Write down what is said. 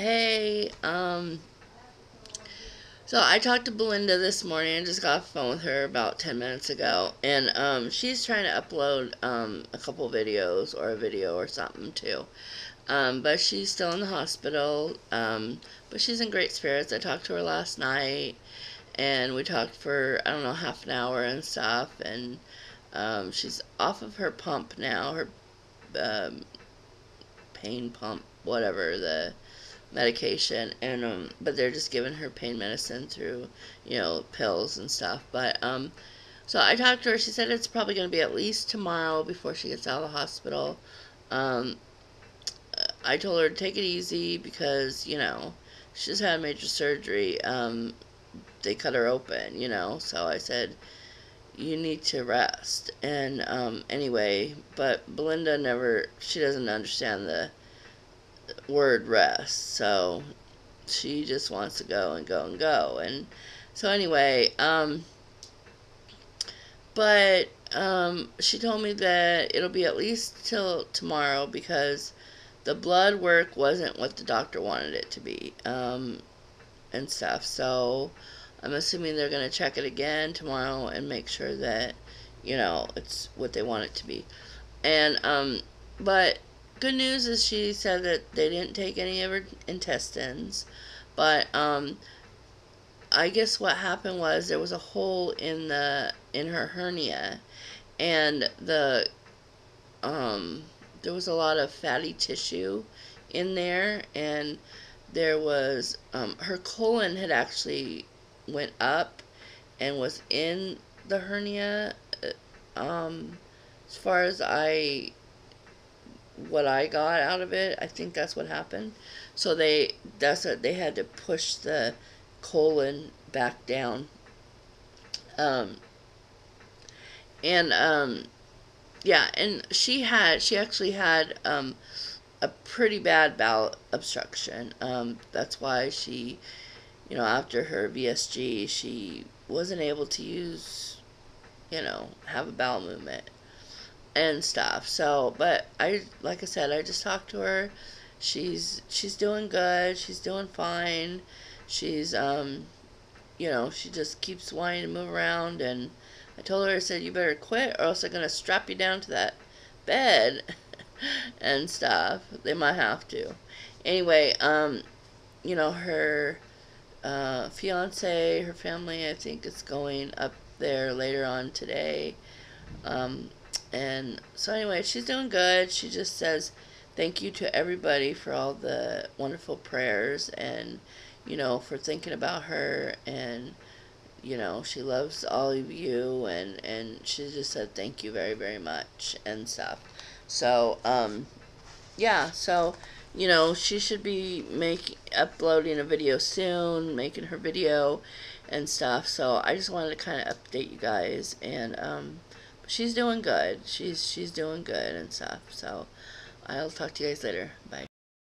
Hey, so I talked to Belinda this morning. I just got off the phone with her about 10 minutes ago. And, she's trying to upload, a couple videos or a video or something too. But she's still in the hospital. But she's in great spirits. I talked to her last night and we talked for, I don't know, half an hour and stuff. And, she's off of her pump now, her, um, pain pump, whatever, the medication, and but they're just giving her pain medicine through, pills and stuff. But so I talked to her. She said it's probably going to be at least tomorrow before she gets out of the hospital. Um, I told her to take it easy because she just had major surgery. They cut her open, so I said you need to rest. And anyway, but Belinda never, she doesn't understand the word rest, so she just wants to go and go and go. And so anyway, but she told me that it'll be at least till tomorrow because the blood work wasn't what the doctor wanted it to be, and stuff. So I'm assuming they're going to check it again tomorrow and make sure that it's what they want it to be. And but good news is she said that they didn't take any of her intestines, but I guess what happened was there was a hole in her hernia, and there was a lot of fatty tissue in there, and there was her colon had actually went up and was in the hernia. As far as what I got out of it, I think that's what happened. So they had to push the colon back down. Um, and yeah, and she actually had a pretty bad bowel obstruction. That's why she, after her VSG, she wasn't able to have a bowel movement and stuff. So, but like I said, I just talked to her. She's doing good. She's doing fine. She's she just keeps wanting to move around, and I told her, I said, you better quit or else they're gonna strap you down to that bed and stuff. They might have to. Anyway, her fiance, her family, I think is going up there later on today. Um, and so anyway, she's doing good. She just says thank you to everybody for all the wonderful prayers and, for thinking about her. And, she loves all of you. And she just said thank you very, very much and stuff. So, yeah, so, she should be uploading a video soon, making her video and stuff. So I just wanted to kind of update you guys. And, she's doing good. She's doing good and stuff. So I'll talk to you guys later. Bye.